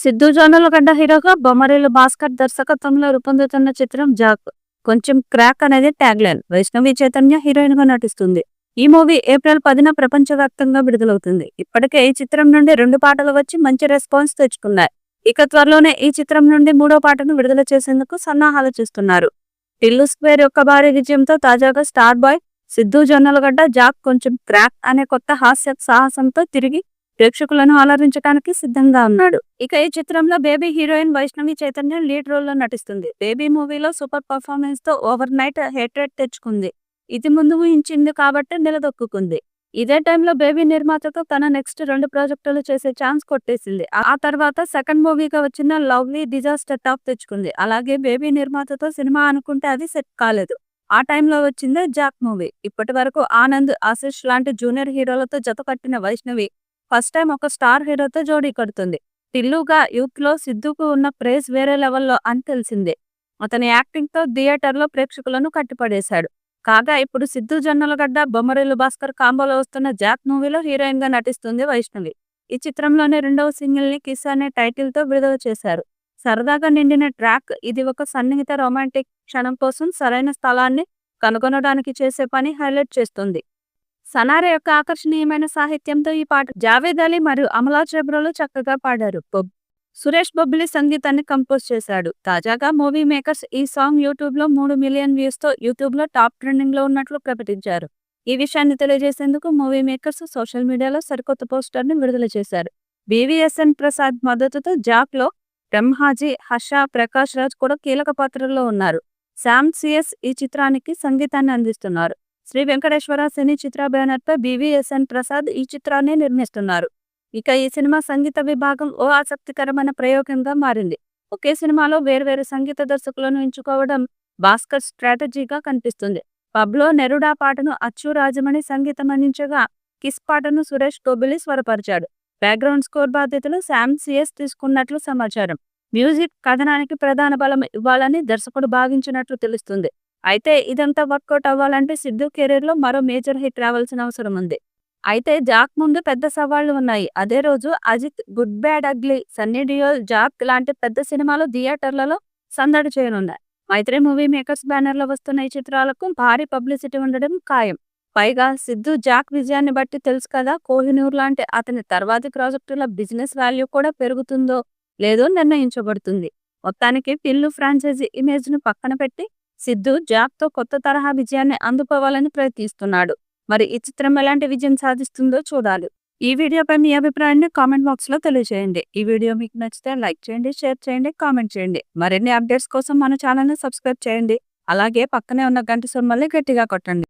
సిద్ధు జొన్నలగడ్డ హీరోగా బొమ్మరిల్లు భాస్కర్ దర్శకత్వంలో రూపొందుతున్న చిత్రం జాక్. కొంచెం క్రాక్ అనేది tag line. Vaishnavi Chaitanya heroine గా నటిస్తుంది. ఈ మూవీ ఏప్రిల్ 10న ప్రపంచవ్యాప్తంగా విడుదలవుతుంది. ఇప్పటికే ఈ చిత్రం నుండి 2 పాటలు వచ్చి మంచి రెస్పాన్స్ తెచ్చుకున్నాయి. ఇక త్వరలోనే ఈ చిత్రం నుండి 3వ పాటను విడుదల చేసేందుకు సన్నాహాలు చేస్తున్నారు. టిల్లు స్క్వేర్ యొక్క భారీ విజయంతో తాజాగా star boy Siddhu Jonnalagadda Jack కొంచెం క్రాక్ అనే కొత్త హాస్య సాహసంతో తిరిగి ప్రేక్షకులను అలరించడానికి సిద్ధంగా ఉన్నాడు. ఇక ఈ చిత్రంలో baby heroine Vaishnavi Chaitanya lead role లో నటిస్తుంది. బేబీ మూవీలో సూపర్ పర్ఫార్మెన్స్ తో ఓవర్ నైట్ హేట్రేట్ తెచ్చుకుంది. ఇది ముందు ఊహించింది కాబట్టి నిలదొక్కుంది. ఇదే టైంలో బేబీ నిర్మాతతో తన నెక్స్ట్ 2 ప్రాజెక్టులు చేసే ఛాన్స్ కొట్టేసింది. ఆ తర్వాత సెకండ్ మూవీగా వచ్చిన లవ్లీ డిజాస్టర్ టాప్ తెచ్చుకుంది. అలాగే బేబీ నిర్మాతతో సినిమా అనుకుంటే అది సెట్ కాలేదు. ఆ టైంలో వచ్చిందే జాక్ మూవీ. ఇప్పటి వరకు ఆనంద్, ఆశిష్ లాంటి జూనియర్ హీరోలతో జత కట్టిన వైష్ణవి ఫస్ట్ టైం ఒక స్టార్ హీరోతో జోడీ కడుతుంది. టిల్లుగా యూత్ లో సిద్ధుకు ఉన్న క్రేజ్ వేరే లెవెల్లో అని తెలిసిందే. అతని యాక్టింగ్ తో థియేటర్లో ప్రేక్షకులను కట్టిపడేశాడు. కాగా ఇప్పుడు సిద్ధు జొన్నలగడ్డ బొమ్మరిల్లు భాస్కర్ కాంబోలో వస్తున్న జాక్ మూవీలో హీరోయిన్ గా నటిస్తుంది వైష్ణవి. ఈ చిత్రంలోనే 2వ సింగిల్ ని కిస్ అనే టైటిల్ తో విడుదల చేశారు. సరదాగా నిండిన ట్రాక్ ఇది. ఒక సన్నిహిత రొమాంటిక్ క్షణం కోసం సరైన స్థలాన్ని కనుగొనడానికి చేసే పని హైలైట్ చేస్తుంది. సనారే యొక్క ఆకర్షణీయమైన సాహిత్యంతో ఈ పాట జావేద్ అలీ మరియు అమలా చెబ్రోలు చక్కగా పాడారు. సురేష్ బొబ్బిలి సంగీతాన్ని కంపోజ్ చేశాడు. తాజాగా మూవీ మేకర్స్ ఈ సాంగ్ యూట్యూబ్ లో 3 మిలియన్ వ్యూస్ తో యూట్యూబ్ లో టాప్ ట్రెండింగ్ లో ఉన్నట్లు ప్రకటించారు. ఈ విషయాన్ని తెలియజేసేందుకు మూవీ మేకర్స్ సోషల్ మీడియాలో సరికొత్త పోస్టర్ ని విడుదల చేశారు. BVSN ప్రసాద్ మద్దతుతో జాక్ లో బ్రహ్మాజీ, హర్ష, ప్రకాష్ రాజ్ కూడా కీలక పాత్రల్లో ఉన్నారు. శామ్ CS ఈ చిత్రానికి సంగీతాన్ని అందిస్తున్నారు. శ్రీ వెంకటేశ్వర సినీ చిత్ర బ్యానర్ పై BVSN ప్రసాద్ ఈ చిత్రాన్ని నిర్మిస్తున్నారు. ఇక ఈ సినిమా సంగీత విభాగం ఓ ఆసక్తికరమైన ప్రయోగంగా మారింది. ఒకే సినిమాలో వేర్వేరు సంగీత దర్శకులను ఎంచుకోవడం భాస్కర్ స్ట్రాటజీగా కనిపిస్తుంది. పబ్లో నెరుడా పాటను అచ్చు రాజమణి సంగీతం అందించగా, కిస్ పాటను సురేష్ బొబ్బిలి స్వరపరిచాడు. బ్యాక్గ్రౌండ్ స్కోర్ బాధ్యతలు శామ్ CS తీసుకున్నట్లు సమాచారం. మ్యూజిక్ కథనానికి ప్రధాన బలం ఇవ్వాలని దర్శకుడు భావించినట్లు తెలుస్తుంది. అయితే ఇదంతా వర్కౌట్ అవ్వాలంటే సిద్ధు కెరీర్ లో మరో మేజర్ హిట్ రావాల్సిన అవసరం ఉంది. అయితే జాక్ ముందు పెద్ద సవాళ్లు ఉన్నాయి. అదే రోజు Ajith, good bad ugly, Sunny Deol, Jack లాంటి పెద్ద సినిమాలు థియేటర్లలో సందడి చేయనున్నాయి. మైత్రి మూవీ మేకర్స్ బ్యానర్ లో వస్తున్న ఈ చిత్రాలకు భారీ పబ్లిసిటీ ఉండడం ఖాయం. పైగా సిద్ధు జాక్ విజయాన్ని బట్టి తెలుసు కదా, కోహినూర్ లాంటి అతని తర్వాతి ప్రాజెక్టుల బిజినెస్ వాల్యూ కూడా పెరుగుతుందో లేదో నిర్ణయించబడుతుంది. మొత్తానికి టిల్లు ఫ్రాంచైజీ ఇమేజ్ ను పక్కన పెట్టి సిద్ధు జాక్ తో కొత్త తరహా విజయాన్ని అందుకోవాలని ప్రయత్నిస్తున్నాడు. మరి ఈ చిత్రం ఎలాంటి విజయం సాధిస్తుందో చూడాలి. ఈ వీడియోపై మీ అభిప్రాయాన్ని కామెంట్ బాక్స్ లో తెలియజేయండి. ఈ వీడియో మీకు నచ్చితే లైక్ చేయండి, షేర్ చేయండి, కామెంట్ చేయండి. మరిన్ని అప్డేట్స్ కోసం మన ఛానల్ ని సబ్స్క్రైబ్ చేయండి. అలాగే పక్కనే ఉన్న గంట సింబల్ని గట్టిగా కొట్టండి.